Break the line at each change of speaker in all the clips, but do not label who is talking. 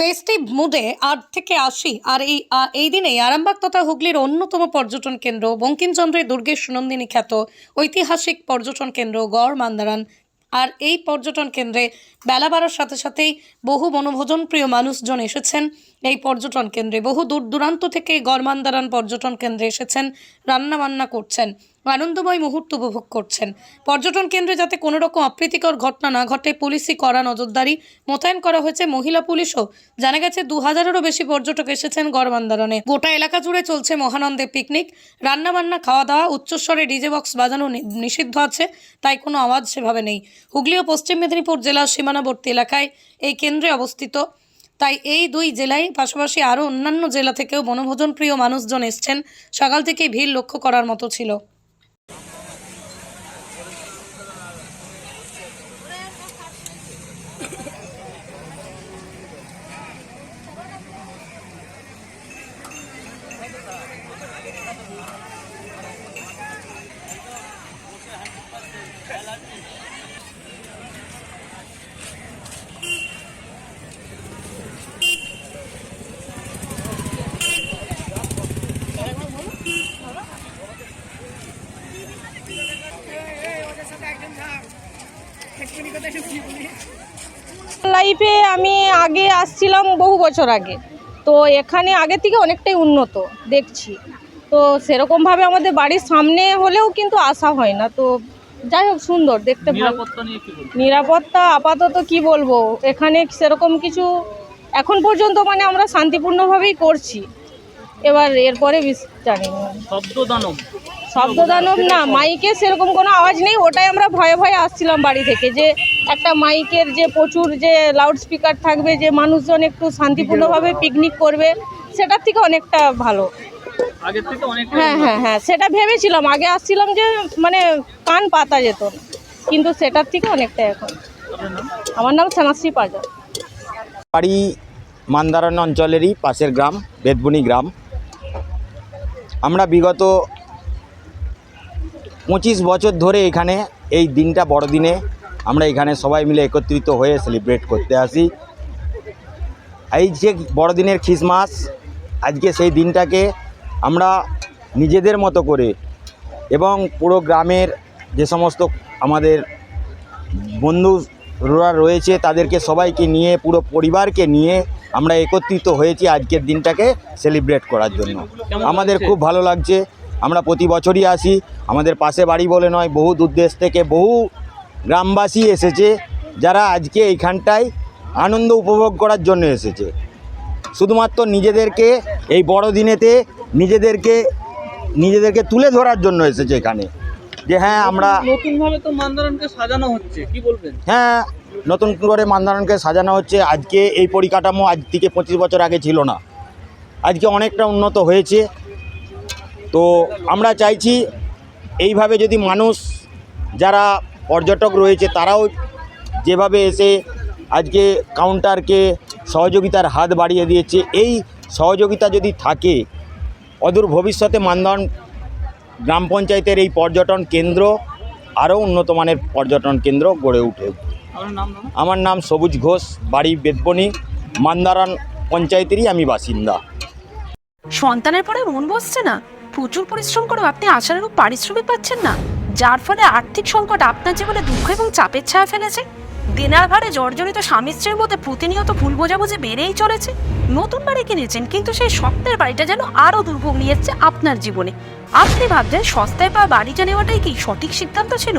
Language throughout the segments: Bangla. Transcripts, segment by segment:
ফেস্টিভ মুডে ৮ থেকে ৮০ আর এই দিনেই আরামবাগ তথা হুগলির অন্যতম পর্যটন কেন্দ্র বঙ্কিমচন্দ্রের দুর্গের সুনন্দিনী খ্যাত ঐতিহাসিক পর্যটন কেন্দ্র গড় মান্দারান। আর এই পর্যটন কেন্দ্রে বেলা বাড়ার সাথে সাথেই বহু বনভোজন প্রিয় মানুষজন এসেছেন এই পর্যটন কেন্দ্রে। বহু দূর দূরান্ত থেকে গড় মান্দারান পর্যটন কেন্দ্রে এসেছেন, রান্নাবান্না করছেন, আনন্দময় মুহূর্ত উপভোগ করছেন। পর্যটন কেন্দ্রে যাতে কোনো রকম অপ্রীতিকর ঘটনা না ঘটে পুলিশই কড়া নজরদারি মোতায়েন করা হয়েছে, মহিলা পুলিশও। জানা গেছে 2000-এরও বেশি পর্যটক এসেছেন গড় মান্দারানে। গোটা এলাকা জুড়ে চলছে মহানন্দে পিকনিক, রান্নাবান্না, খাওয়া দাওয়া। উচ্চস্বরে ডিজে বক্স বাজানো নিষিদ্ধ আছে, তাই কোনো আওয়াজ সেভাবে নেই। হুগলি ও পশ্চিম মেদিনীপুর জেলার সীমানাবর্তী এলাকায় এই কেন্দ্রে অবস্থিত, তাই এই দুই জেলায় পাশাপাশি আরও অন্যান্য জেলা থেকেও বনভোজন প্রিয় মানুষজন এসছেন। সকাল থেকেই ভিড় লক্ষ্য করার মতো ছিল।
লাইফে আমি আগে আসছিলাম বহু বছর আগে, তো এখানে আগে থেকে অনেকটাই উন্নত দেখছি। তো সেরকমভাবে আমাদের বাড়ির সামনে হলেও কিন্তু আসা হয় না। তো যাই হোক, সুন্দর দেখতে। নিরাপত্তা আপাতত কি বলবো, এখানে সেরকম কিছু এখন পর্যন্ত মানে আমরা শান্তিপূর্ণভাবেই করছি। এবার এরপরে জানি না, শব্দদানব না, মাইকে সেরকম কোনো আওয়াজ নেই। ওটাই আমরা ভয়ে ভয়ে আসছিলাম বাড়ি থেকে, যে একটা মাইকের যে প্রচুর যে লাউড স্পিকার থাকবে, যে মানুষজন একটু শান্তিপূর্ণভাবে পিকনিক করবে, সেটার থেকে অনেকটা ভালো। হ্যাঁ, সেটা ভেবেছিলাম। আগে আসছিলাম যে মানে কান পাতা যেত, কিন্তু সেটার থেকে অনেকটা এখন। আমার নাম ছানাশ্রী পাজা।
বাড়ি মান্দারান অঞ্চলেরই পাশের গ্রাম বেদবনি গ্রাম। আমরা বিগত 25 বছর ধরে এখানে এই দিনটা বড়দিনে আমরা এখানে সবাই মিলে একত্রিত হয়ে সেলিব্রেট করতে আসি। এই যে বড়দিনের খ্রিসমাস, আজকে সেই দিনটাকে আমরা নিজেদের মতো করে এবং পুরো গ্রামের যে সমস্ত আমাদের বন্ধুরা রয়েছে তাদেরকে সবাইকে নিয়ে, পুরো পরিবারকে নিয়ে আমরা একত্রিত হয়েছি আজকের দিনটাকে সেলিব্রেট করার জন্য। আমাদের খুব ভালো লাগছে। আমরা প্রতি বছরই আসি। আমাদের পাশে বাড়ি বলে নয়, বহু দূর দেশ থেকে বহু গ্রামবাসী এসেছে, যারা আজকে এইখানটায় আনন্দ উপভোগ করার জন্য এসেছে। শুধুমাত্র নিজেদেরকে এই বড়দিনেতে নিজেদেরকে তুলে ধরার জন্য এসেছে এখানে, যে হ্যাঁ আমরা
নতুনভাবে তো মান্দারানকে সাজানো হচ্ছে, কি বলবেন?
হ্যাঁ, নতুন করে মান্দারানকে সাজানো হচ্ছে। আজকে এই পরিকাঠামো আজ থেকে 25 বছর আগে ছিল না, আজকে অনেকটা উন্নত হয়েছে। তো আমরা চাইছি এইভাবে যদি মানুষ যারা পর্যটক রয়েছে তারাও যেভাবে এসে আজকে কাউন্টারকে সহযোগিতার হাত বাড়িয়ে দিয়েছে, এই সহযোগিতা যদি থাকে অদূর ভবিষ্যতে মান্দারান গ্রাম পঞ্চায়েতের এই পর্যটন কেন্দ্র আরও উন্নত মানের পর্যটন কেন্দ্র গড়ে উঠে। আমার নাম সবুজ ঘোষ, বাড়ি বেদবনি, মান্দারান পঞ্চায়েতেরই আমি বাসিন্দা।
সন্তানের পরে মন বসছে না, প্রচুর পরিশ্রম করেও আপনি আশানুরূপ পারিশ্রমিক পাচ্ছেন না, যার ফলে আর্থিক সংকট আপনার জীবনে দুঃখ এবং চাপের ছায়া ফেলেছে। দেনার ভারে জর্জরিত স্বামী স্ত্রীর মধ্যে প্রতিনিয়ত ভুল বোঝাবুঝি বেড়েই চলেছে। নতুন বাড়ি কিনেছেন, কিন্তু সেই স্বপ্নের বাড়িটা যেন আরও দুর্ভোগ নিয়ে এসছে আপনার জীবনে। আপনি ভাবছেন সস্তায় পাওয়া বাড়িটা নেওয়াটাই কি সঠিক সিদ্ধান্ত ছিল?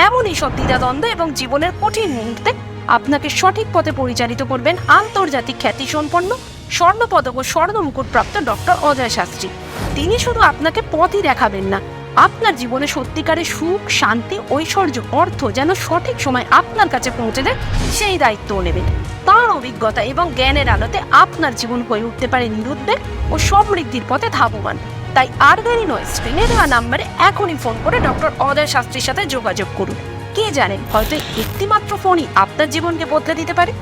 এমনই সব দ্বিধাদ্বন্দ্ব এবং জীবনের কঠিন মুহূর্তে আপনাকে সঠিক পথে পরিচালিত করবেন আন্তর্জাতিক খ্যাতিসম্পন্ন স্বর্ণপদক ও স্বর্ণ মুকুটপ্রাপ্ত ডক্টর অজয় শাস্ত্রী। তিনি শুধু আপনাকে পথই দেখাবেন না, আপনার জীবনে সত্যিকারের সুখ, শান্তি, ঐশ্বর্য, অর্থ যেন সঠিক সময় আপনার কাছে পৌঁছে দেয় সেই দায়িত্বও নেবেন। তার অভিজ্ঞতা এবং জ্ঞানের আলোতে আপনার জীবন হয়ে উঠতে পারে নিরুদ্বেগ ও সমৃদ্ধির পথে ধাবমান। তাই আর দেরি নয়, স্ক্রিনে দেওয়া নাম্বারে এখনই ফোন করে ডক্টর অজয় শাস্ত্রীর সাথে যোগাযোগ করুন। কে জানেন, হয়তো একটি মাত্র ফোনই আপনার জীবনকে বদলে দিতে পারে।